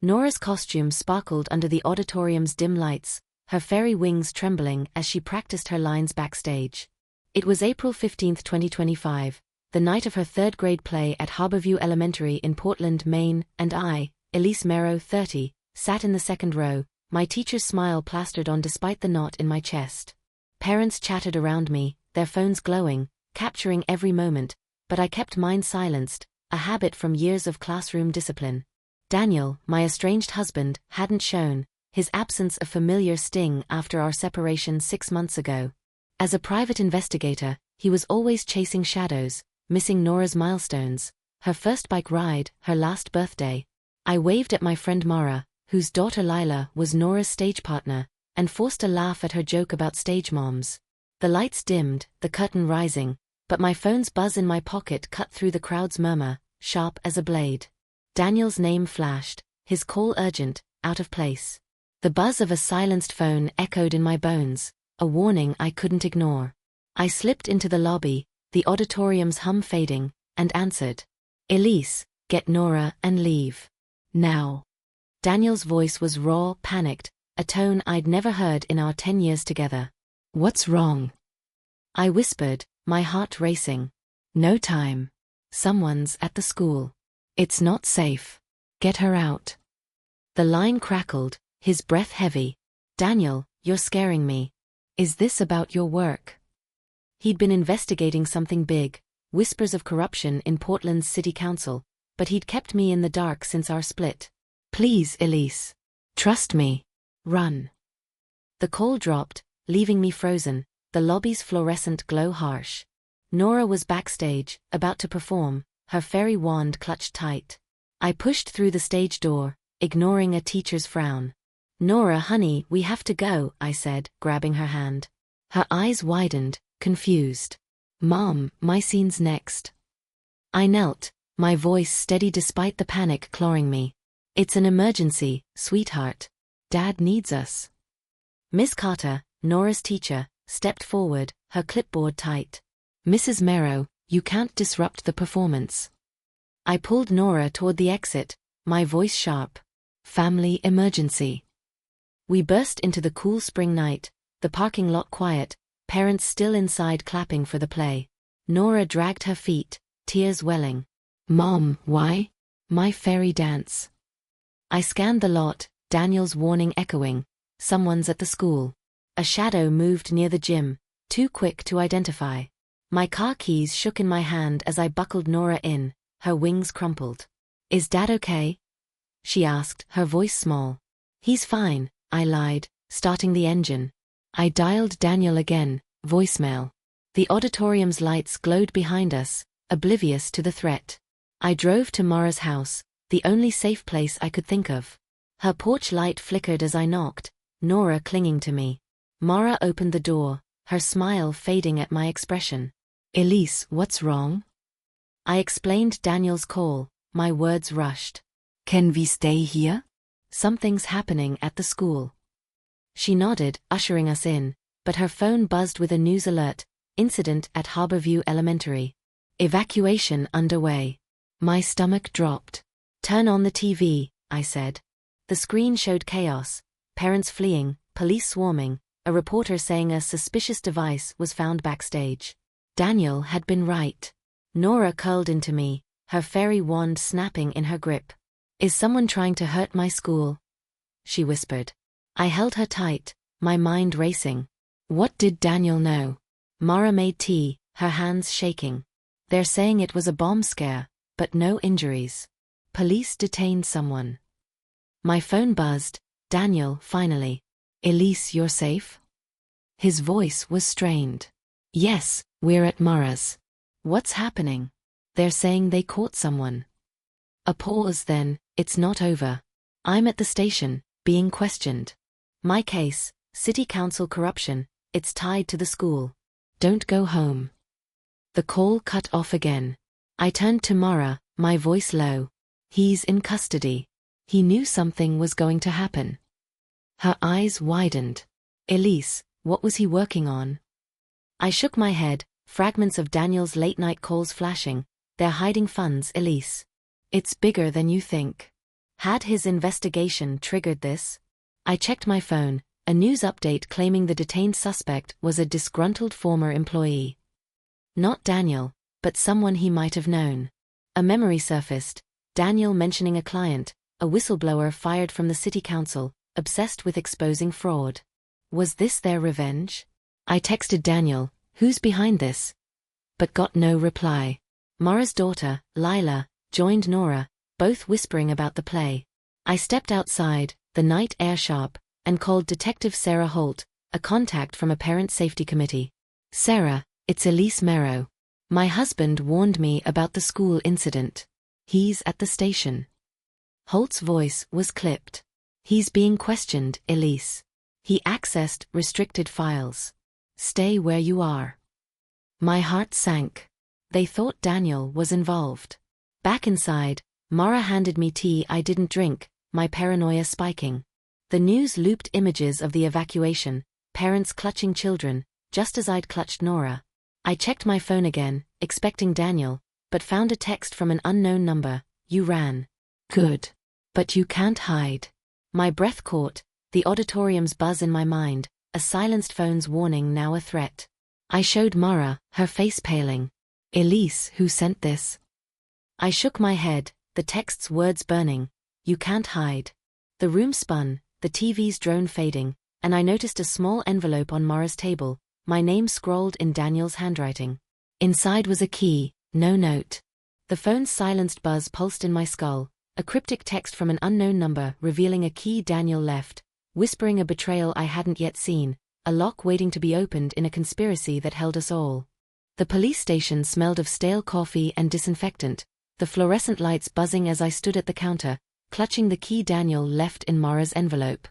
Nora's costume sparkled under the auditorium's dim lights, her fairy wings trembling as she practiced her lines backstage. It was April 15, 2025, the night of her third-grade play at Harborview Elementary in Portland, Maine, and I, Elise Merrow, 30, sat in the second row, my teacher's smile plastered on despite the knot in my chest. Parents chattered around me, their phones glowing, capturing every moment, but I kept mine silenced, a habit from years of classroom discipline. Daniel, my estranged husband, hadn't shown, his absence a familiar sting after our separation 6 months ago. As a private investigator, he was always chasing shadows, missing Nora's milestones, her first bike ride, her last birthday. I waved at my friend Mara, whose daughter Lila was Nora's stage partner, and forced a laugh at her joke about stage moms. The lights dimmed, the curtain rising, but my phone's buzz in my pocket cut through the crowd's murmur, sharp as a blade. Daniel's name flashed, his call urgent, out of place. The buzz of a silenced phone echoed in my bones, a warning I couldn't ignore. I slipped into the lobby, the auditorium's hum fading, and answered. Elise, get Nora and leave. Now. Daniel's voice was raw, panicked, a tone I'd never heard in our 10 years together. What's wrong? I whispered, my heart racing. No time. Someone's at the school. It's not safe. Get her out. The line crackled, his breath heavy. Daniel, you're scaring me. Is this about your work? He'd been investigating something big, whispers of corruption in Portland's city council, but he'd kept me in the dark since our split. Please, Elise. Trust me. Run. The call dropped, leaving me frozen, the lobby's fluorescent glow harsh. Nora was backstage, about to perform, her fairy wand clutched tight. I pushed through the stage door, ignoring a teacher's frown. Nora, honey, we have to go, I said, grabbing her hand. Her eyes widened, confused. Mom, my scene's next. I knelt, my voice steady despite the panic clawing me. It's an emergency, sweetheart. Dad needs us. Miss Carter, Nora's teacher, stepped forward, her clipboard tight. Mrs. Merrow, you can't disrupt the performance. I pulled Nora toward the exit, my voice sharp. Family emergency. We burst into the cool spring night, the parking lot quiet, parents still inside clapping for the play. Nora dragged her feet, tears welling. Mom, why? My fairy dance. I scanned the lot, Daniel's warning echoing. Someone's at the school. A shadow moved near the gym, too quick to identify. My car keys shook in my hand as I buckled Nora in, her wings crumpled. Is Dad okay? She asked, her voice small. He's fine, I lied, starting the engine. I dialed Daniel again, voicemail. The auditorium's lights glowed behind us, oblivious to the threat. I drove to Mara's house, the only safe place I could think of. Her porch light flickered as I knocked, Nora clinging to me. Mara opened the door, her smile fading at my expression. Elise, what's wrong? I explained Daniel's call, my words rushed. Can we stay here? Something's happening at the school. She nodded, ushering us in, but her phone buzzed with a news alert, incident at Harborview Elementary. Evacuation underway. My stomach dropped. Turn on the TV, I said. The screen showed chaos, parents fleeing, police swarming, a reporter saying a suspicious device was found backstage. Daniel had been right. Nora curled into me, her fairy wand snapping in her grip. Is someone trying to hurt my school? She whispered. I held her tight, my mind racing. What did Daniel know? Mara made tea, her hands shaking. They're saying it was a bomb scare, but no injuries. Police detained someone. My phone buzzed. Daniel, finally. Elise, you're safe? His voice was strained. Yes, we're at Mara's. What's happening? They're saying they caught someone. A pause then, it's not over. I'm at the station, being questioned. My case, city council corruption, it's tied to the school. Don't go home. The call cut off again. I turned to Mara, my voice low. He's in custody. He knew something was going to happen. Her eyes widened. Elise, what was he working on? I shook my head, fragments of Daniel's late-night calls flashing. They're hiding funds, Elise. It's bigger than you think. Had his investigation triggered this? I checked my phone, a news update claiming the detained suspect was a disgruntled former employee. Not Daniel, but someone he might have known. A memory surfaced, Daniel mentioning a client, a whistleblower fired from the city council, obsessed with exposing fraud. Was this their revenge? I texted Daniel, "Who's behind this?" But got no reply. Mara's daughter, Lila, joined Nora, both whispering about the play. I stepped outside, the night air sharp, and called Detective Sarah Holt, a contact from a parent safety committee. "Sarah, it's Elise Merrow. My husband warned me about the school incident. He's at the station." Holt's voice was clipped. "He's being questioned, Elise. He accessed restricted files. Stay where you are." My heart sank. They thought Daniel was involved. Back inside, Mara handed me tea I didn't drink, my paranoia spiking. The news looped images of the evacuation, parents clutching children, just as I'd clutched Nora. I checked my phone again, expecting Daniel, but found a text from an unknown number. "You ran. Good. But you can't hide." My breath caught, the auditorium's buzz in my mind, a silenced phone's warning now a threat. I showed Mara, her face paling. "Elise, who sent this?" I shook my head, the text's words burning. "You can't hide." The room spun, the TV's drone fading, and I noticed a small envelope on Mara's table, my name scrawled in Daniel's handwriting. Inside was a key, no note. The phone's silenced buzz pulsed in my skull, a cryptic text from an unknown number revealing a key Daniel left, whispering a betrayal I hadn't yet seen, a lock waiting to be opened in a conspiracy that held us all. The police station smelled of stale coffee and disinfectant, the fluorescent lights buzzing as I stood at the counter, clutching the key Daniel left in Mara's envelope.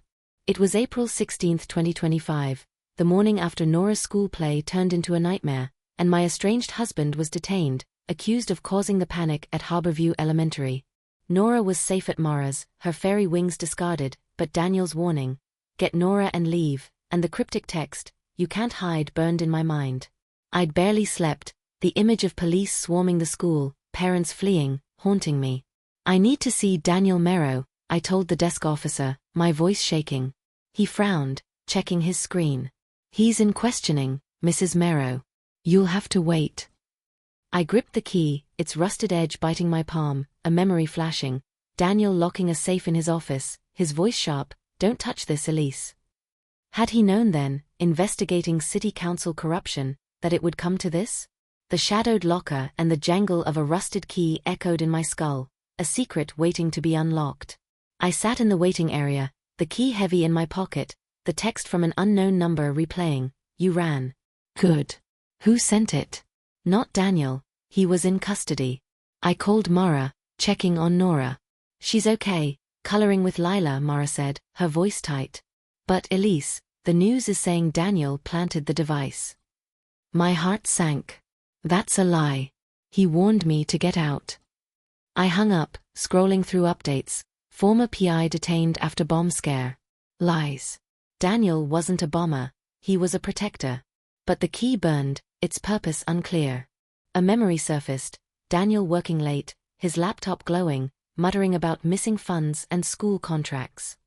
It was April 16, 2025, the morning after Nora's school play turned into a nightmare, and my estranged husband was detained, accused of causing the panic at Harborview Elementary. Nora was safe at Mara's, her fairy wings discarded, but Daniel's warning, "Get Nora and leave," and the cryptic text, "You can't hide," burned in my mind. I'd barely slept, the image of police swarming the school, parents fleeing, haunting me. "I need to see Daniel Merrow," I told the desk officer, my voice shaking. He frowned, checking his screen. "He's in questioning, Mrs. Merrow. You'll have to wait." I gripped the key, its rusted edge biting my palm, a memory flashing. Daniel locking a safe in his office, his voice sharp, "Don't touch this, Elise." Had he known then, investigating city council corruption, that it would come to this? The shadowed locker and the jangle of a rusted key echoed in my skull, a secret waiting to be unlocked. I sat in the waiting area, the key heavy in my pocket, the text from an unknown number replaying, "You ran. Good. Who sent it?" Not Daniel, he was in custody. I called Mara, checking on Nora. "She's okay, coloring with Lila," Mara said, her voice tight. "But Elise, the news is saying Daniel planted the device." My heart sank. "That's a lie. He warned me to get out." I hung up, scrolling through updates. Former PI detained after bomb scare. Lies. Daniel wasn't a bomber, he was a protector. But the key burned, its purpose unclear. A memory surfaced, Daniel working late, his laptop glowing, muttering about missing funds and school contracts.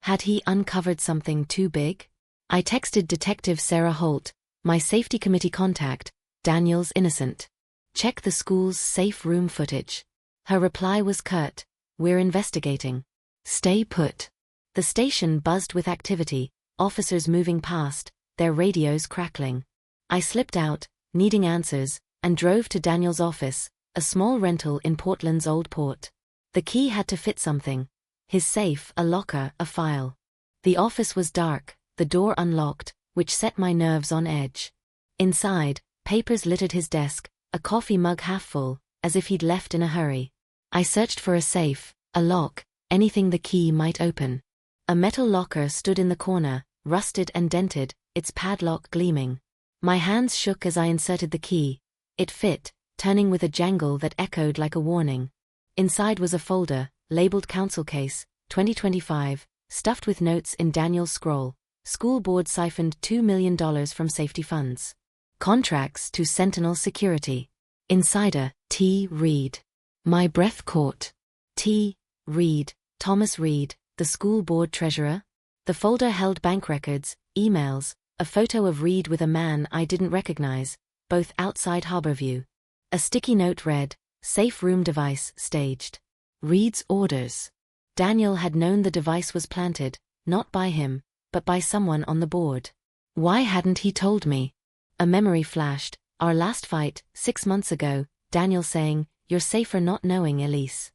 Had he uncovered something too big? I texted Detective Sarah Holt, my safety committee contact, "Daniel's innocent. Check the school's safe room footage." Her reply was curt, "We're investigating. Stay put." The station buzzed with activity, officers moving past, their radios crackling. I slipped out, needing answers, and drove to Daniel's office, a small rental in Portland's Old Port. The key had to fit something. His safe, a locker, a file. The office was dark, the door unlocked, which set my nerves on edge. Inside, papers littered his desk, a coffee mug half full, as if he'd left in a hurry. I searched for a safe, a lock, anything the key might open. A metal locker stood in the corner, rusted and dented, its padlock gleaming. My hands shook as I inserted the key. It fit, turning with a jangle that echoed like a warning. Inside was a folder, labeled Council Case, 2025, stuffed with notes in Daniel's scroll. School board siphoned $2 million from safety funds. Contracts to Sentinel Security. Insider, T. Reed. My breath caught. T. Reed, Thomas Reed, the school board treasurer? The folder held bank records, emails, a photo of Reed with a man I didn't recognize, both outside Harborview. A sticky note read, "Safe room device staged. Reed's orders." Daniel had known the device was planted, not by him, but by someone on the board. Why hadn't he told me? A memory flashed, our last fight, 6 months ago, Daniel saying, "You're safer not knowing, Elise."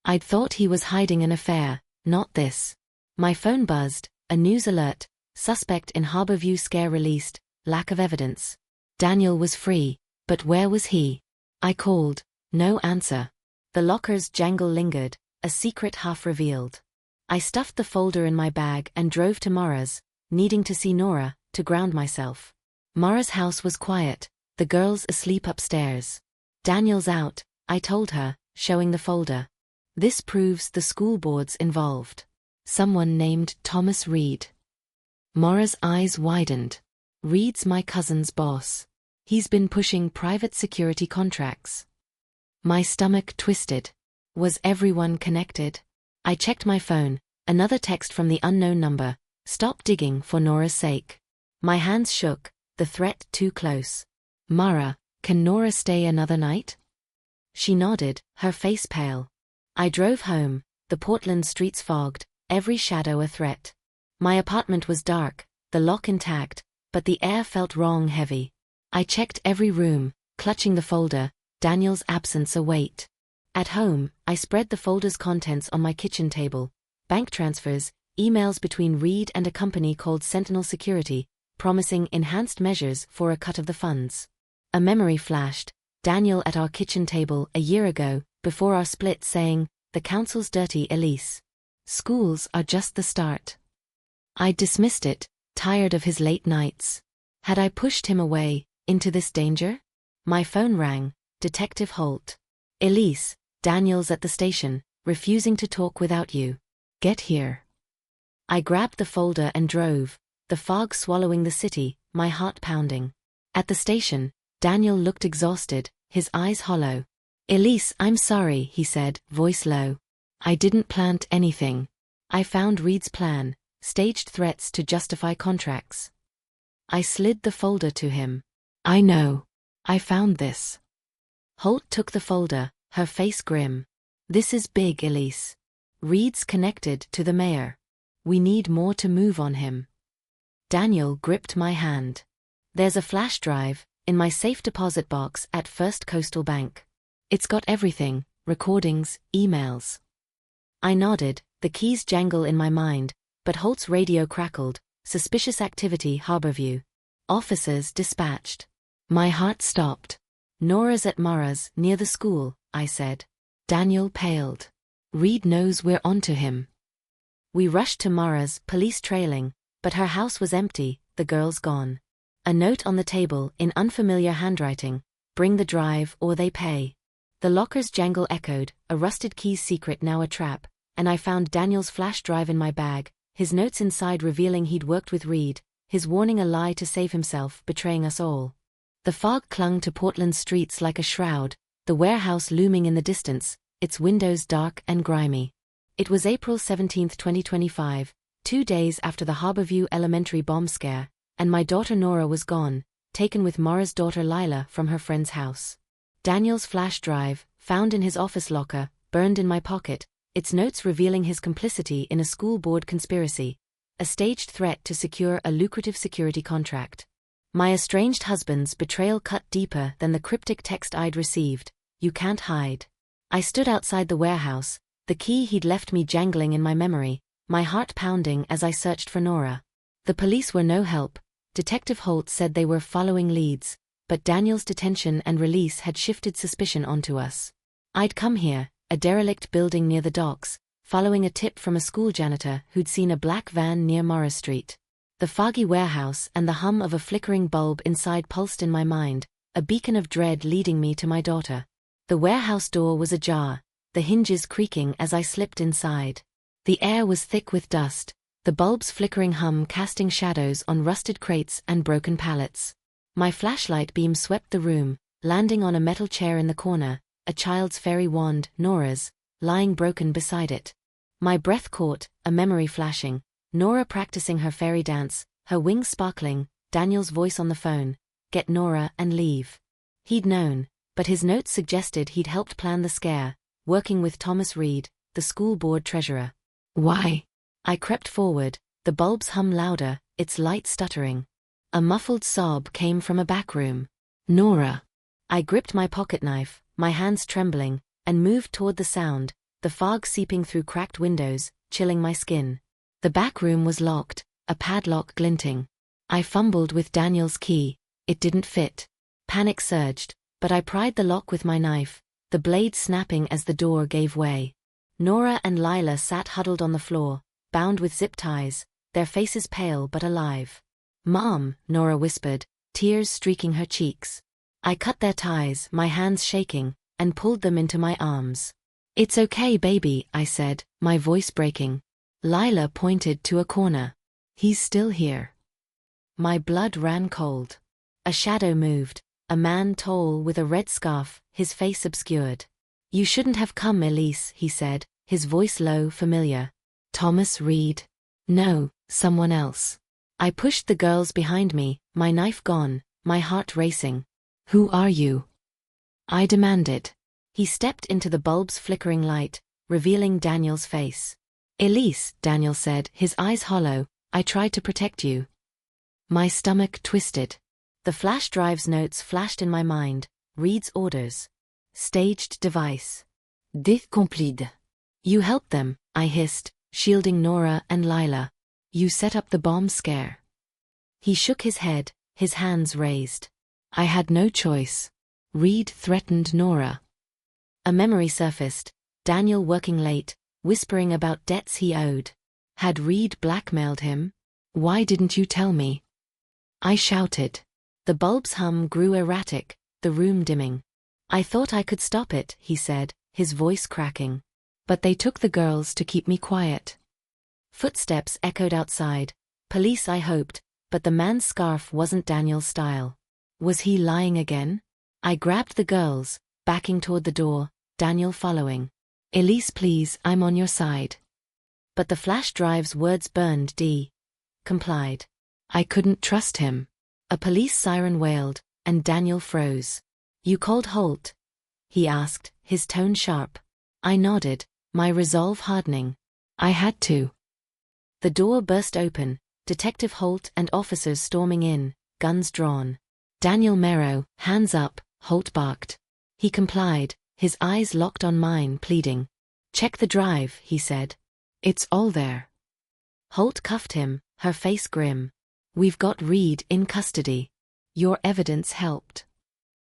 I'd thought he was hiding an affair, not this. My phone buzzed, a news alert, suspect in Harborview scare released, lack of evidence. Daniel was free, but where was he? I called, no answer. The locker's jangle lingered, a secret half revealed. I stuffed the folder in my bag and drove to Mara's, needing to see Nora, to ground myself. Mara's house was quiet, the girls asleep upstairs. "Daniel's out," I told her, showing the folder. "This proves the school board's involved. Someone named Thomas Reed." Mara's eyes widened. "Reed's my cousin's boss. He's been pushing private security contracts." My stomach twisted. Was everyone connected? I checked my phone, another text from the unknown number, "Stop digging for Nora's sake." My hands shook, the threat too close. "Mara, can Nora stay another night?" She nodded, her face pale. I drove home, the Portland streets fogged, every shadow a threat. My apartment was dark, the lock intact, but the air felt wrong, heavy. I checked every room, clutching the folder, Daniel's absence a weight. At home, I spread the folder's contents on my kitchen table. Bank transfers, emails between Reed and a company called Sentinel Security, promising enhanced measures for a cut of the funds. A memory flashed, Daniel at our kitchen table a year ago, before our split, saying, "The council's dirty, Elise. Schools are just the start." I dismissed it, tired of his late nights. Had I pushed him away, into this danger? My phone rang, Detective Holt. "Elise, Daniel's at the station, refusing to talk without you. Get here." I grabbed the folder and drove, the fog swallowing the city, my heart pounding. At the station, Daniel looked exhausted, his eyes hollow. "Elise, I'm sorry," he said, voice low. "I didn't plant anything. I found Reed's plan, staged threats to justify contracts." I slid the folder to him. "I know. I found this." Holt took the folder, her face grim. "This is big, Elise. Reed's connected to the mayor. We need more to move on him." Daniel gripped my hand. "There's a flash drive, in my safe deposit box at First Coastal Bank. It's got everything, recordings, emails." I nodded, the keys jangle in my mind, but Holt's radio crackled, "Suspicious activity, Harborview. Officers dispatched." My heart stopped. "Nora's at Mara's, near the school," I said. Daniel paled. "Reed knows we're onto him." We rushed to Mara's, police trailing, but her house was empty, the girls gone. A note on the table, in unfamiliar handwriting, "Bring the drive or they pay." The locker's jangle echoed, a rusted key's secret now a trap, and I found Daniel's flash drive in my bag, his notes inside revealing he'd worked with Reed, his warning a lie to save himself, betraying us all. The fog clung to Portland's streets like a shroud, the warehouse looming in the distance, its windows dark and grimy. It was April 17, 2025, 2 days after the Harborview Elementary bomb scare, and my daughter Nora was gone, taken with Mara's daughter Lila from her friend's house. Daniel's flash drive, found in his office locker, burned in my pocket, its notes revealing his complicity in a school board conspiracy, a staged threat to secure a lucrative security contract. My estranged husband's betrayal cut deeper than the cryptic text I'd received, "You can't hide." I stood outside the warehouse, the key he'd left me jangling in my memory, my heart pounding as I searched for Nora. The police were no help. Detective Holt said they were following leads, but Daniel's detention and release had shifted suspicion onto us. I'd come here, a derelict building near the docks, following a tip from a school janitor who'd seen a black van near Morris Street. The foggy warehouse and the hum of a flickering bulb inside pulsed in my mind, a beacon of dread leading me to my daughter. The warehouse door was ajar, the hinges creaking as I slipped inside. The air was thick with dust, the bulb's flickering hum casting shadows on rusted crates and broken pallets. My flashlight beam swept the room, landing on a metal chair in the corner, a child's fairy wand, Nora's, lying broken beside it. My breath caught, a memory flashing. Nora practicing her fairy dance, her wings sparkling, Daniel's voice on the phone. Get Nora and leave. He'd known, but his notes suggested he'd helped plan the scare, working with Thomas Reed, the school board treasurer. Why? I crept forward, the bulbs hum louder, its light stuttering. A muffled sob came from a back room. Nora. I gripped my pocket knife, my hands trembling, and moved toward the sound, the fog seeping through cracked windows, chilling my skin. The back room was locked, a padlock glinting. I fumbled with Daniel's key, it didn't fit. Panic surged, but I pried the lock with my knife, the blade snapping as the door gave way. Nora and Lila sat huddled on the floor, bound with zip ties, their faces pale but alive. Mom, Nora whispered, tears streaking her cheeks. I cut their ties, my hands shaking, and pulled them into my arms. It's okay, baby, I said, my voice breaking. Lila pointed to a corner. He's still here. My blood ran cold. A shadow moved, a man tall with a red scarf, his face obscured. You shouldn't have come, Elise, he said, his voice low, familiar. Thomas Reed. No, someone else. I pushed the girls behind me, my knife gone, my heart racing. Who are you? I demanded. He stepped into the bulb's flickering light, revealing Daniel's face. Elise, Daniel said, his eyes hollow, I tried to protect you. My stomach twisted. The flash drive's notes flashed in my mind, Reed's orders. Staged device. Discomplete. You helped them, I hissed, shielding Nora and Lila. You set up the bomb scare. He shook his head, his hands raised. I had no choice. Reed threatened Nora. A memory surfaced, Daniel working late, whispering about debts he owed. Had Reed blackmailed him? Why didn't you tell me? I shouted. The bulb's hum grew erratic, the room dimming. I thought I could stop it, he said, his voice cracking. But they took the girls to keep me quiet. Footsteps echoed outside. Police, I hoped, but the man's scarf wasn't Daniel's style. Was he lying again? I grabbed the girls, backing toward the door, Daniel following. Elise, please, I'm on your side. But the flash drive's words burned. Complied. I couldn't trust him. A police siren wailed, and Daniel froze. You called Holt? He asked, his tone sharp. I nodded, my resolve hardening. I had to. The door burst open, Detective Holt and officers storming in, guns drawn. Daniel Merrow, hands up, Holt barked. He complied, his eyes locked on mine, pleading. Check the drive, he said. It's all there. Holt cuffed him, her face grim. We've got Reed in custody. Your evidence helped.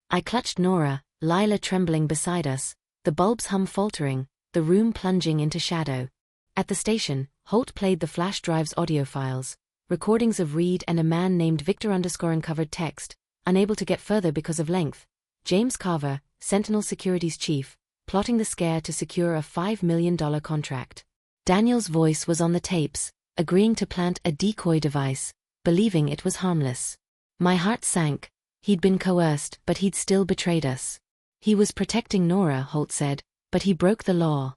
I clutched Nora, Lila trembling beside us, the bulb's hum faltering, the room plunging into shadow. At the station, Holt played the flash drive's audio files, recordings of Reed and a man named Victor _uncovered text, unable to get further because of length. James Carver, Sentinel Securities chief, plotting the scare to secure a $5 million contract. Daniel's voice was on the tapes, agreeing to plant a decoy device, believing it was harmless. My heart sank. He'd been coerced, but he'd still betrayed us. He was protecting Nora, Holt said, but he broke the law.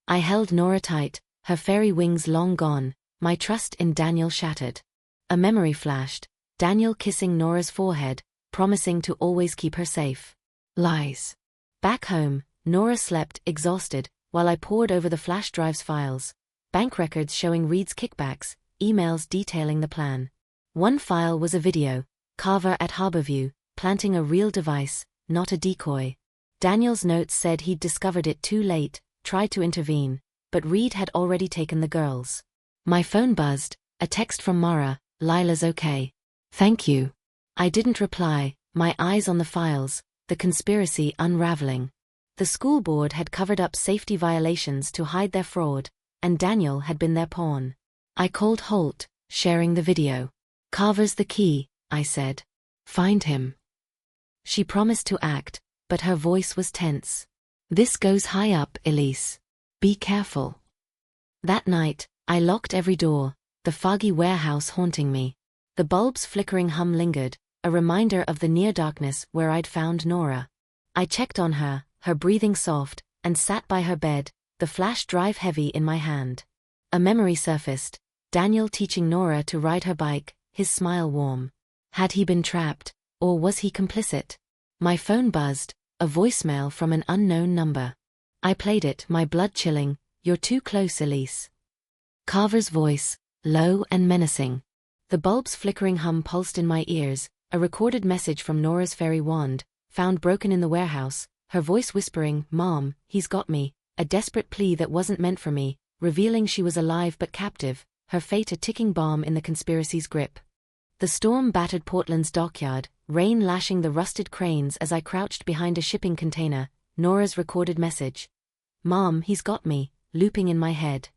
I held Nora tight, her fairy wings long gone, my trust in Daniel shattered. A memory flashed, Daniel kissing Nora's forehead, promising to always keep her safe. Lies. Back home, Nora slept, exhausted, while I pored over the flash drive's files. Bank records showing Reed's kickbacks, emails detailing the plan. One file was a video, Carver at Harborview, planting a real device, not a decoy. Daniel's notes said he'd discovered it too late, tried to intervene, but Reed had already taken the girls. My phone buzzed, a text from Mara, Lila's okay. Thank you. I didn't reply, my eyes on the files, the conspiracy unraveling. The school board had covered up safety violations to hide their fraud, and Daniel had been their pawn. I called Holt, sharing the video. Carver's the key, I said. Find him. She promised to act, but her voice was tense. This goes high up, Elise. Be careful. That night, I locked every door, the foggy warehouse haunting me. The bulb's flickering hum lingered, a reminder of the near darkness where I'd found Nora. I checked on her, her breathing soft, and sat by her bed, the flash drive heavy in my hand. A memory surfaced, Daniel teaching Nora to ride her bike, his smile warm. Had he been trapped, or was he complicit? My phone buzzed, a voicemail from an unknown number. I played it, my blood chilling. "You're too close, Elise." Carver's voice, low and menacing. The bulb's flickering hum pulsed in my ears, a recorded message from Nora's fairy wand, found broken in the warehouse, her voice whispering, "Mom, he's got me," a desperate plea that wasn't meant for me, revealing she was alive but captive, her fate a ticking bomb in the conspiracy's grip. The storm battered Portland's dockyard, rain lashing the rusted cranes as I crouched behind a shipping container, Nora's recorded message. "Mom, he's got me," looping in my head.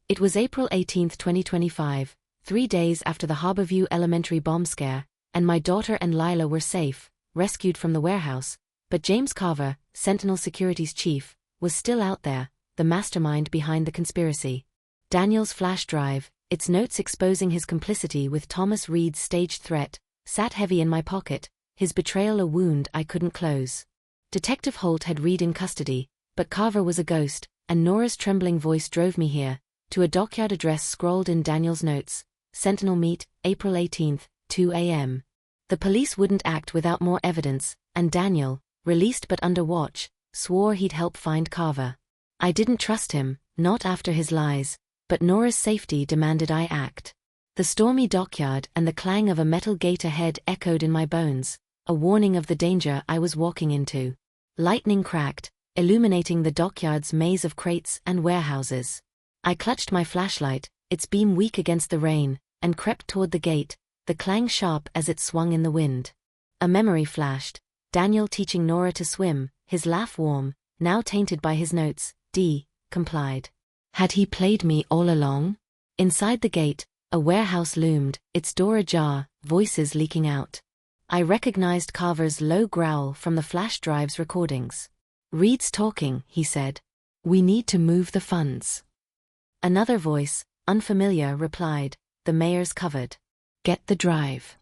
It was April 18, 2025, 3 days after the Harborview Elementary bomb scare, and my daughter and Lila were safe, rescued from the warehouse, but James Carver, Sentinel Security's chief, was still out there, the mastermind behind the conspiracy. Daniel's flash drive, its notes exposing his complicity with Thomas Reed's staged threat, sat heavy in my pocket, his betrayal a wound I couldn't close. Detective Holt had Reed in custody, but Carver was a ghost, and Nora's trembling voice drove me here, to a dockyard address scrawled in Daniel's notes, Sentinel Meet, April 18, 2 a.m. The police wouldn't act without more evidence, and Daniel, released but under watch, swore he'd help find Carver. I didn't trust him, not after his lies, but Nora's safety demanded I act. The stormy dockyard and the clang of a metal gate ahead echoed in my bones, a warning of the danger I was walking into. Lightning cracked, illuminating the dockyard's maze of crates and warehouses. I clutched my flashlight, its beam weak against the rain, and crept toward the gate, the clang sharp as it swung in the wind. A memory flashed, Daniel teaching Nora to swim, his laugh warm, now tainted by his notes. Complied. Had he played me all along? Inside the gate, a warehouse loomed, its door ajar, voices leaking out. I recognized Carver's low growl from the flash drive's recordings. "Reed's talking," he said. "We need to move the funds." Another voice, unfamiliar, replied, "The mayor's covered. Get the drive."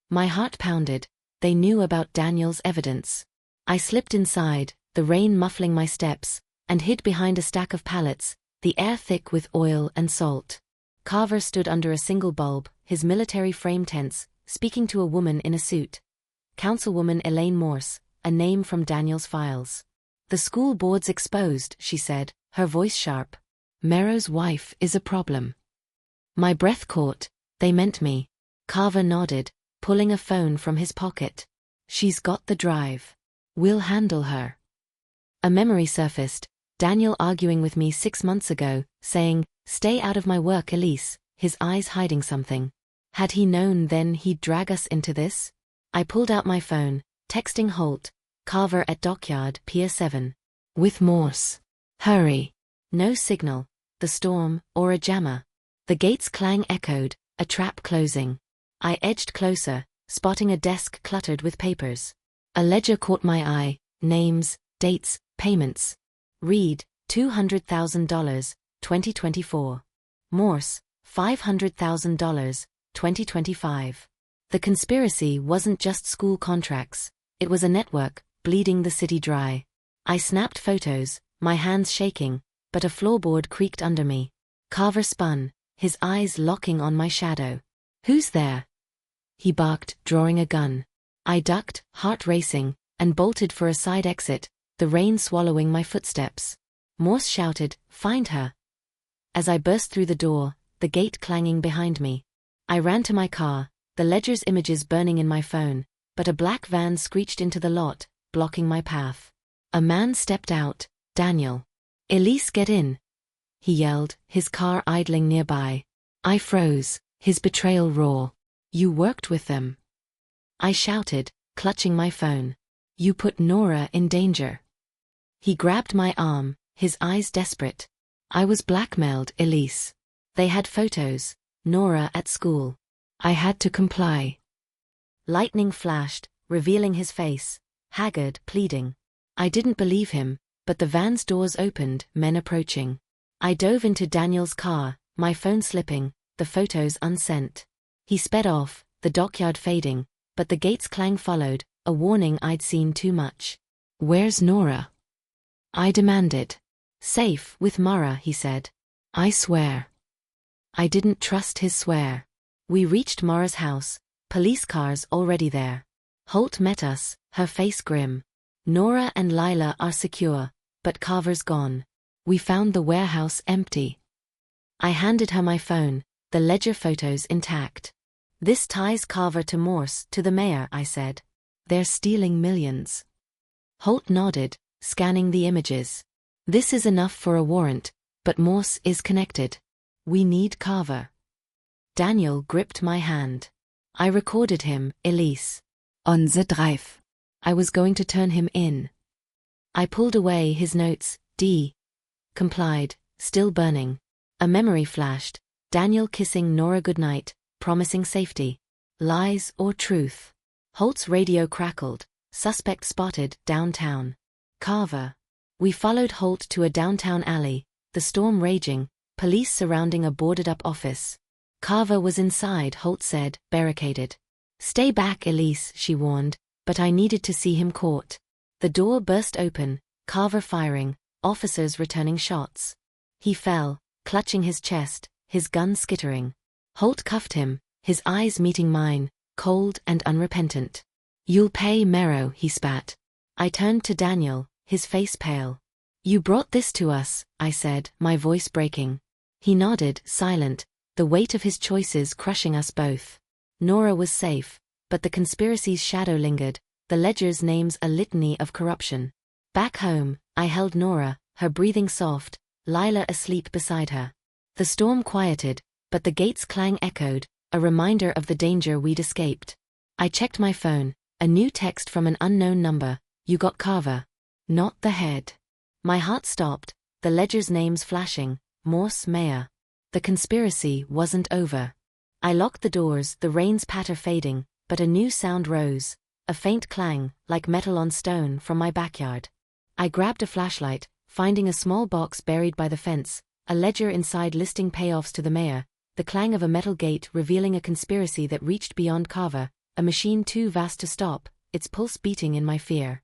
My heart pounded. They knew about Daniel's evidence. I slipped inside, the rain muffling my steps, and hid behind a stack of pallets, the air thick with oil and salt. Carver stood under a single bulb, his military frame tense, speaking to a woman in a suit. Councilwoman Elaine Morse, a name from Daniel's files. "The school board's exposed," she said, her voice sharp. "Merrow's wife is a problem." My breath caught. They meant me. Carver nodded, pulling a phone from his pocket. "She's got the drive. We'll handle her." A memory surfaced, Daniel arguing with me 6 months ago, saying, "Stay out of my work, Elise," his eyes hiding something. Had he known then he'd drag us into this? I pulled out my phone, texting Holt, "Carver at Dockyard, Pier 7. With Morse. Hurry." No signal, the storm, or a jammer. The gate's clang echoed, a trap closing. I edged closer, spotting a desk cluttered with papers. A ledger caught my eye, names, dates, payments. Reed, $200,000, 2024. Morse, $500,000, 2025. The conspiracy wasn't just school contracts, it was a network, bleeding the city dry. I snapped photos, my hands shaking, but a floorboard creaked under me. Carver spun, his eyes locking on my shadow. "Who's there?" he barked, drawing a gun. I ducked, heart racing, and bolted for a side exit, the rain swallowing my footsteps. Morse shouted, "Find her." As I burst through the door, the gate clanging behind me. I ran to my car, the ledger's images burning in my phone, but a black van screeched into the lot, blocking my path. A man stepped out, Daniel. "Elise, get in," he yelled, his car idling nearby. I froze, his betrayal raw. "You worked with them," I shouted, clutching my phone. "You put Nora in danger." He grabbed my arm, his eyes desperate. "I was blackmailed, Elise. They had photos, Nora at school. I had to comply." Lightning flashed, revealing his face, haggard, pleading. I didn't believe him, but the van's doors opened, men approaching. I dove into Daniel's car, my phone slipping, the photos unsent. He sped off, the dockyard fading, but the gate's clang followed, a warning I'd seen too much. "Where's Nora?" I demanded. Safe with Mara, he said. I swear. I didn't trust his swear. We reached Mara's house, police cars already there. Holt met us, her face grim. Nora and Lila are secure, but Carver's gone. We found the warehouse empty. I handed her my phone, the ledger photos intact. This ties Carver to Morse, to the mayor, I said. They're stealing millions. Holt nodded, scanning the images. This is enough for a warrant, but Morse is connected. We need Carver. Daniel gripped my hand. I recorded him, Elise. On the drive. I was going to turn him in. I pulled away his notes, complied, still burning. A memory flashed, Daniel kissing Nora goodnight, promising safety. Lies or truth? Holt's radio crackled, suspect spotted, downtown. Carver. We followed Holt to a downtown alley, the storm raging, police surrounding a boarded-up office. Carver was inside, Holt said, barricaded. Stay back, Elise, she warned, but I needed to see him caught. The door burst open, Carver firing, officers returning shots. He fell, clutching his chest, his gun skittering. Holt cuffed him, his eyes meeting mine, cold and unrepentant. You'll pay, Mero, he spat. I turned to Daniel, his face pale. You brought this to us, I said, my voice breaking. He nodded, silent, the weight of his choices crushing us both. Nora was safe, but the conspiracy's shadow lingered, the ledger's names a litany of corruption. Back home, I held Nora, her breathing soft, Lila asleep beside her. The storm quieted, but the gate's clang echoed, a reminder of the danger we'd escaped. I checked my phone, a new text from an unknown number. You got Carver. Not the head. My heart stopped, the ledger's names flashing, Morse Mayor. The conspiracy wasn't over. I locked the doors, the rain's patter fading, but a new sound rose, a faint clang, like metal on stone, from my backyard. I grabbed a flashlight, finding a small box buried by the fence, a ledger inside listing payoffs to the mayor, the clang of a metal gate revealing a conspiracy that reached beyond Carver, a machine too vast to stop, its pulse beating in my fear.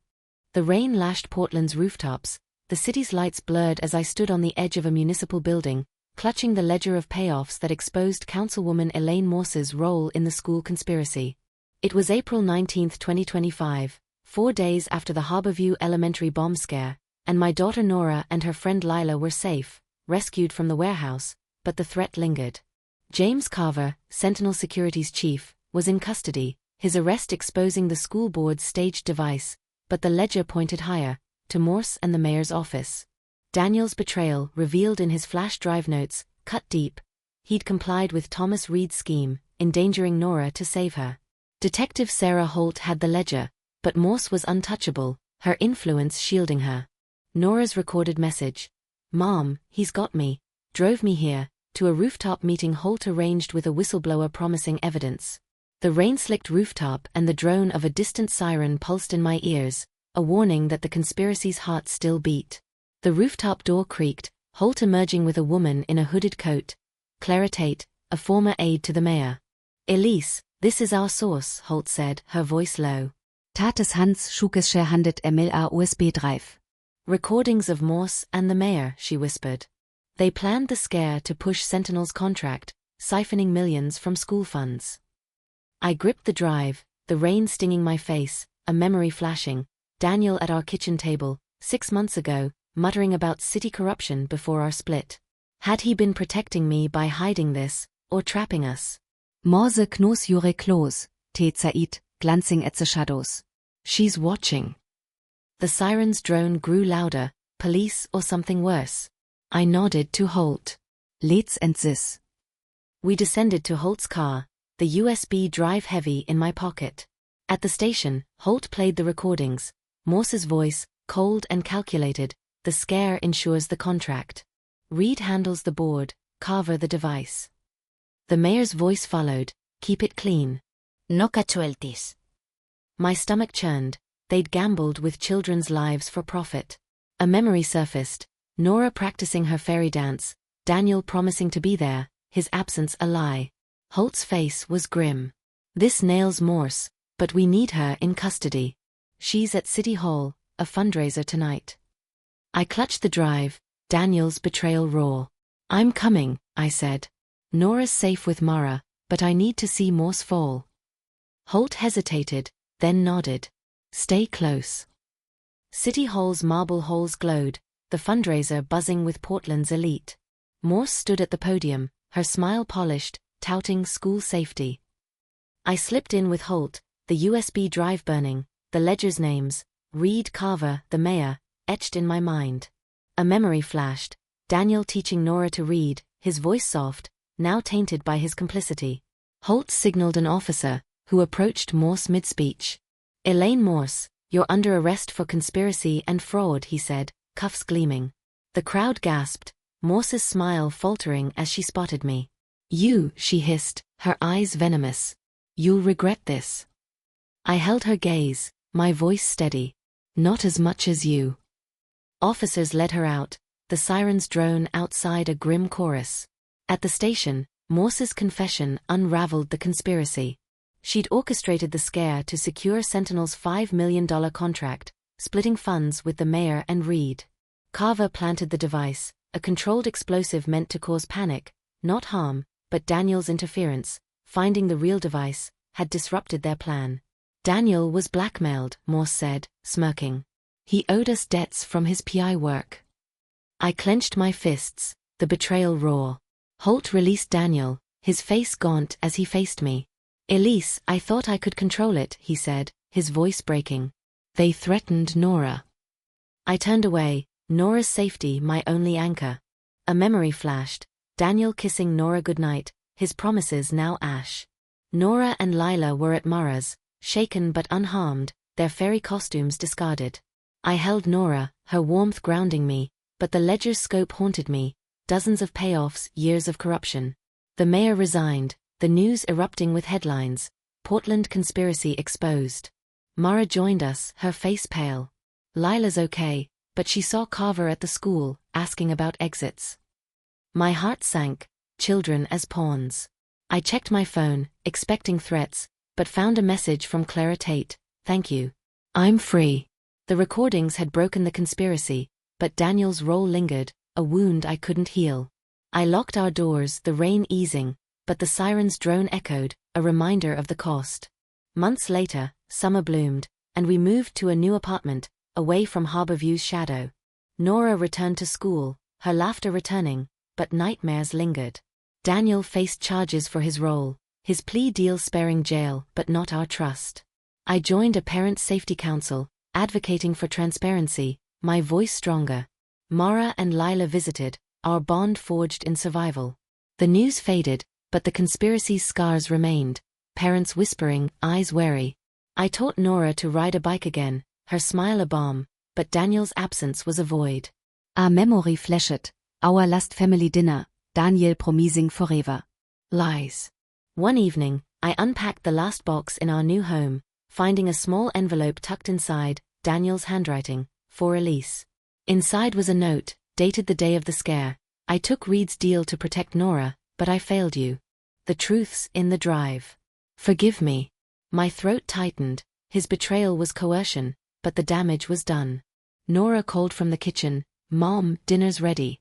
The rain lashed Portland's rooftops, the city's lights blurred as I stood on the edge of a municipal building, clutching the ledger of payoffs that exposed Councilwoman Elaine Morse's role in the school conspiracy. It was April 19, 2025, 4 days after the Harborview Elementary bomb scare, and my daughter Nora and her friend Lila were safe, rescued from the warehouse, but the threat lingered. James Carver, Sentinel Security's chief, was in custody, his arrest exposing the school board's staged device, but the ledger pointed higher, to Morse and the mayor's office. Daniel's betrayal, revealed in his flash drive notes, cut deep. He'd complied with Thomas Reed's scheme, endangering Nora to save her. Detective Sarah Holt had the ledger, but Morse was untouchable, her influence shielding her. Nora's recorded message, "Mom, he's got me," drove me here, to a rooftop meeting Holt arranged with a whistleblower promising evidence. The rain-slicked rooftop and the drone of a distant siren pulsed in my ears, a warning that the conspiracy's heart still beat. The rooftop door creaked, Holt emerging with a woman in a hooded coat. Clara Tate, a former aide to the mayor. "Elise, this is our source," Holt said, her voice low. Tates Hans Schukescher handelt MLA USB drive. Recordings of Morse and the mayor, she whispered. They planned the scare to push Sentinel's contract, siphoning millions from school funds. I gripped the drive, the rain stinging my face, a memory flashing. Daniel at our kitchen table, 6 months ago, muttering about city corruption before our split. Had he been protecting me by hiding this, or trapping us? Morse knows you're close, Tate, glancing at the shadows. She's watching. The siren's drone grew louder, police or something worse. I nodded to Holt. Let's end this. We descended to Holt's car, the USB drive heavy in my pocket. At the station, Holt played the recordings. Morse's voice, cold and calculated, the scare ensures the contract. Reed handles the board, Carver the device. The mayor's voice followed, keep it clean. No casualties. My stomach churned, they'd gambled with children's lives for profit. A memory surfaced, Nora practicing her fairy dance, Daniel promising to be there, his absence a lie. Holt's face was grim. This nails Morse, but we need her in custody. She's at City Hall, a fundraiser tonight. I clutched the drive, Daniel's betrayal raw. I'm coming, I said. Nora's safe with Mara, but I need to see Morse fall. Holt hesitated, then nodded. Stay close. City Hall's marble halls glowed, the fundraiser buzzing with Portland's elite. Morse stood at the podium, her smile polished, touting school safety. I slipped in with Holt, the USB drive burning, the ledger's names, Reed Carver, the mayor, etched in my mind. A memory flashed, Daniel teaching Nora to read, his voice soft, now tainted by his complicity. Holt signaled an officer, who approached Morse mid-speech. Elaine Morse, you're under arrest for conspiracy and fraud, he said, cuffs gleaming. The crowd gasped, Morse's smile faltering as she spotted me. You, she hissed, her eyes venomous. You'll regret this. I held her gaze, my voice steady. Not as much as you. Officers led her out, the sirens drone outside a grim chorus. At the station, Morse's confession unraveled the conspiracy. She'd orchestrated the scare to secure Sentinel's $5 million contract, splitting funds with the mayor and Reed. Carver planted the device, a controlled explosive meant to cause panic, not harm, but Daniel's interference, finding the real device, had disrupted their plan. Daniel was blackmailed, Morse said, smirking. He owed us debts from his PI work. I clenched my fists, the betrayal raw. Holt released Daniel, his face gaunt as he faced me. Elise, I thought I could control it, he said, his voice breaking. They threatened Nora. I turned away, Nora's safety my only anchor. A memory flashed, Daniel kissing Nora goodnight, his promises now ash. Nora and Lila were at Mara's, shaken but unharmed, their fairy costumes discarded. I held Nora, her warmth grounding me, but the ledger's scope haunted me, dozens of payoffs, years of corruption. The mayor resigned, the news erupting with headlines, Portland conspiracy exposed. Mara joined us, her face pale. Lila's okay, but she saw Carver at the school, asking about exits. My heart sank, children as pawns. I checked my phone, expecting threats, but found a message from Clara Tate, thank you. I'm free. The recordings had broken the conspiracy, but Daniel's role lingered, a wound I couldn't heal. I locked our doors, the rain easing, but the siren's drone echoed, a reminder of the cost. Months later, summer bloomed, and we moved to a new apartment, away from Harborview's shadow. Nora returned to school, her laughter returning, but nightmares lingered. Daniel faced charges for his role, his plea deal sparing jail but not our trust. I joined a parent safety council, advocating for transparency, my voice stronger. Mara and Lila visited, our bond forged in survival. The news faded, but the conspiracy's scars remained, parents whispering, eyes wary. I taught Nora to ride a bike again, her smile a balm, but Daniel's absence was a void. A memory flashed, our last family dinner, Daniel promising forever. Lies. One evening, I unpacked the last box in our new home, finding a small envelope tucked inside, Daniel's handwriting, for Elise. Inside was a note, dated the day of the scare. I took Reed's deal to protect Nora, but I failed you. The truth's in the drive. Forgive me. My throat tightened, his betrayal was coercion, but the damage was done. Nora called from the kitchen, Mom, dinner's ready.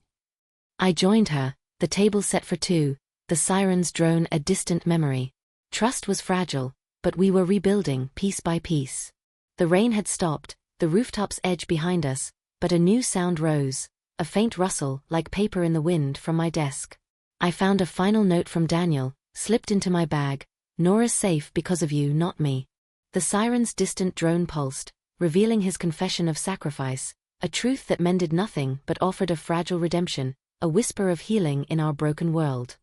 I joined her, the table set for two, the sirens drone a distant memory. Trust was fragile, but we were rebuilding piece by piece. The rain had stopped, the rooftops edge behind us, but a new sound rose, a faint rustle like paper in the wind from my desk. I found a final note from Daniel, slipped into my bag, Nora's safe because of you, not me. The siren's distant drone pulsed, revealing his confession of sacrifice, a truth that mended nothing but offered a fragile redemption, a whisper of healing in our broken world.